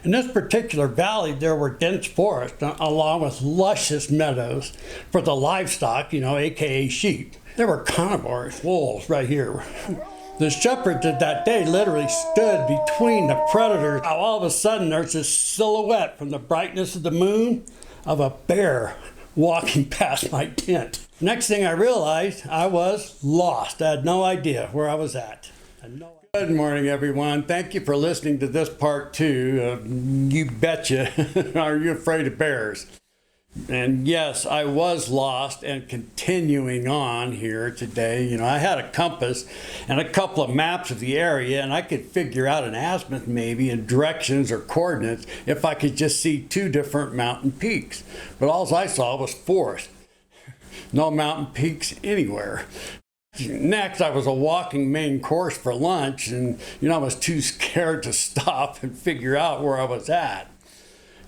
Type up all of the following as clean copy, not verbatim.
In this particular valley, there were dense forests along with luscious meadows for the livestock, aka sheep. There were carnivores, wolves right here. The shepherds of that day literally stood between the predators. All of a sudden, there's this silhouette from the brightness of the moon of a bear walking past my tent. Next thing I realized, I was lost. I had no idea where I was at. Good morning, everyone. Thank you for listening to this part 2 of You Betcha, Are You Afraid of Bears? And yes, I was lost and continuing on here today. I had a compass and a couple of maps of the area, and I could figure out an azimuth maybe and directions or coordinates if I could just see 2 different mountain peaks. But all I saw was forest. No mountain peaks anywhere. Next, I was a walking main course for lunch, and I was too scared to stop and figure out where I was at.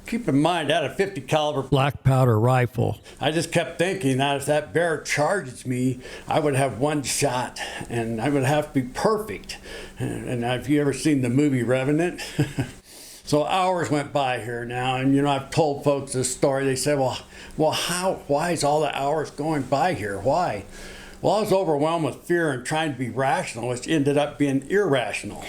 Keep in mind, I had a 50 caliber black powder rifle. I just kept thinking that if that bear charges me, I would have one shot, and I would have to be perfect. And have you ever seen the movie Revenant? So hours went by here now, and I've told folks this story. They say, well, why is all the hours going by here? Why? Well, I was overwhelmed with fear and trying to be rational, which ended up being irrational.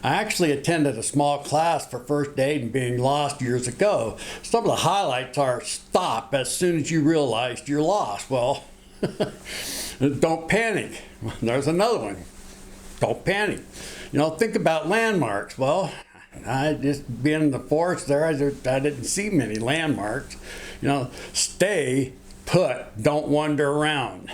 I actually attended a small class for first aid and being lost years ago. Some of the highlights are stop as soon as you realized you're lost. Well, don't panic. There's another one. Don't panic. Think about landmarks. Well, I just being in the forest there, I didn't see many landmarks. Stay put, don't wander around.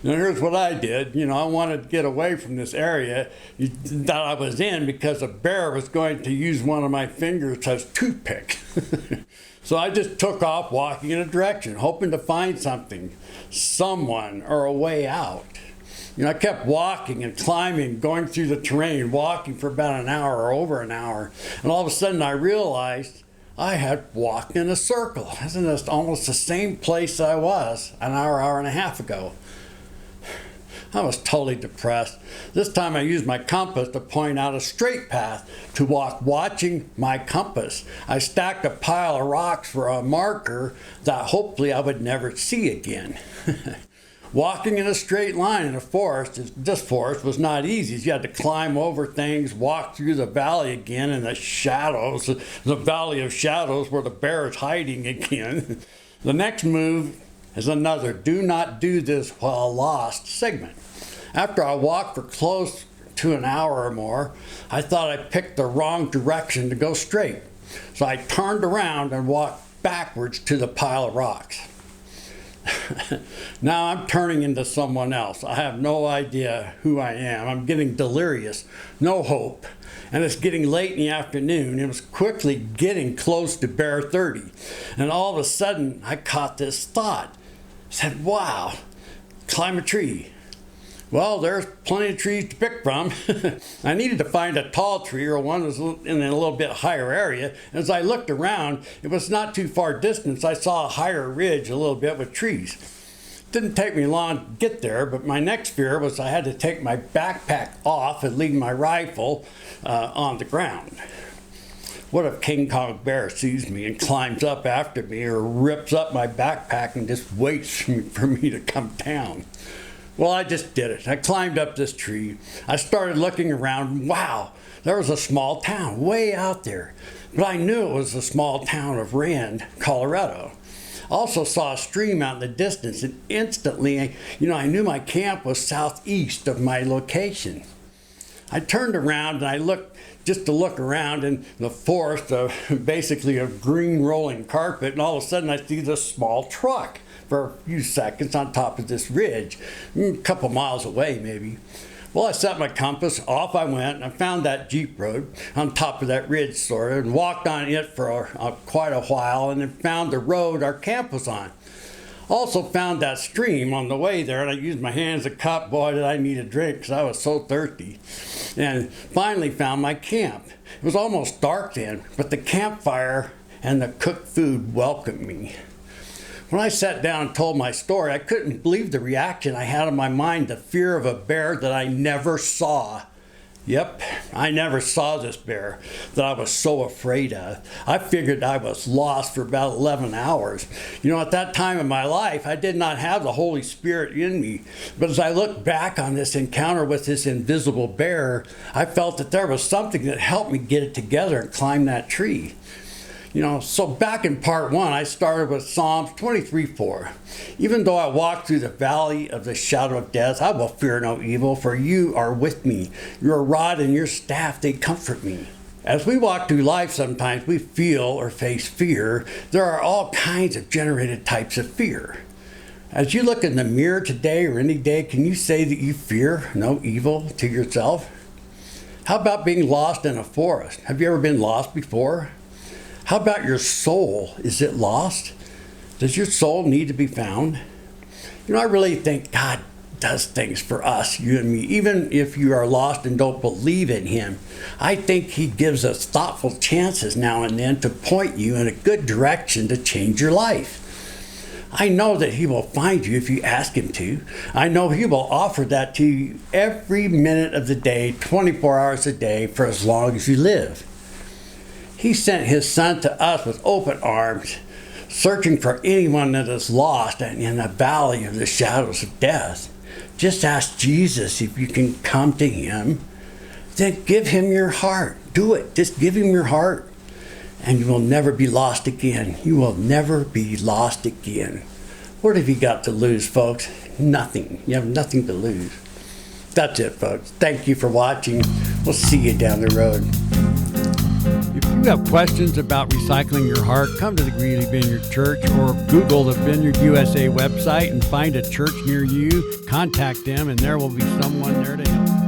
Now here's what I did. I wanted to get away from this area that I was in because a bear was going to use one of my fingers as a toothpick. So I just took off walking in a direction, hoping to find something, someone, or a way out. I kept walking and climbing, going through the terrain, walking for about an hour or over an hour. And all of a sudden I realized I had walked in a circle. Isn't this almost the same place I was an hour and a half ago? I was totally depressed. This time I used my compass to point out a straight path to walk, watching my compass. I stacked a pile of rocks for a marker that hopefully I would never see again. Walking in a straight line in a forest, this forest was not easy. You had to climb over things, walk through the valley again in the shadows, the valley of shadows where the bear is hiding again. The next move is another do not do this while lost segment. After I walked for close to an hour or more, I thought I picked the wrong direction to go straight. So I turned around and walked backwards to the pile of rocks. Now I'm turning into someone else. I have no idea who I am. I'm getting delirious, no hope. And it's getting late in the afternoon. It was quickly getting close to Bear 30. And all of a sudden, I caught this thought. I said, wow, climb a tree. Well, there's plenty of trees to pick from. I needed to find a tall tree or one that was in a little bit higher area. As I looked around, it was not too far distance. I saw a higher ridge a little bit with trees. It didn't take me long to get there, but my next fear was I had to take my backpack off and leave my rifle on the ground. What if King Kong Bear sees me and climbs up after me or rips up my backpack and just waits for me to come down? Well, I just did it. I climbed up this tree. I started looking around. Wow, there was a small town way out there. But I knew it was the small town of Rand, Colorado. Also saw a stream out in the distance, and instantly, I knew my camp was southeast of my location. I turned around and I looked just to look around in the forest, basically a green rolling carpet, and all of a sudden I see this small truck for a few seconds on top of this ridge, a couple miles away maybe. Well, I set my compass, off I went, and I found that Jeep road on top of that ridge sort of, and walked on it for quite a while, and then found the road our camp was on. Also found that stream on the way there, and I used my hand as a cup. Boy, did I need a drink because I was so thirsty. And finally found my camp. It was almost dark then, but the campfire and the cooked food welcomed me. When I sat down and told my story, I couldn't believe the reaction I had in my mind, the fear of a bear that I never saw Yep, I never saw this bear that I was so afraid of. I figured I was lost for about 11 hours. You know, at that time in my life, I did not have the Holy Spirit in me. But as I look back on this encounter with this invisible bear, I felt that there was something that helped me get it together and climb that tree. You know, so back in part 1, I started with Psalms 23:4. Even though I walk through the valley of the shadow of death, I will fear no evil, for you are with me. Your rod and your staff, they comfort me. As we walk through life, sometimes we feel or face fear. There are all kinds of generated types of fear. As you look in the mirror today or any day, can you say that you fear no evil to yourself? How about being lost in a forest? Have you ever been lost before? How about your soul? Is it lost? Does your soul need to be found? You know, I really think God does things for us, you and me. Even if you are lost and don't believe in Him, I think He gives us thoughtful chances now and then to point you in a good direction to change your life. I know that He will find you if you ask Him to. I know He will offer that to you every minute of the day, 24 hours a day, for as long as you live. He sent His Son to us with open arms, searching for anyone that is lost and in the valley of the shadows of death. Just ask Jesus if you can come to Him. Then give Him your heart. Do it. Just give Him your heart. And you will never be lost again. You will never be lost again. What have you got to lose, folks? Nothing. You have nothing to lose. That's it, folks. Thank you for watching. We'll see you down the road. If you have questions about recycling your heart, come to the Greeley Vineyard Church or Google the Vineyard USA website and find a church near you. Contact them and there will be someone there to help.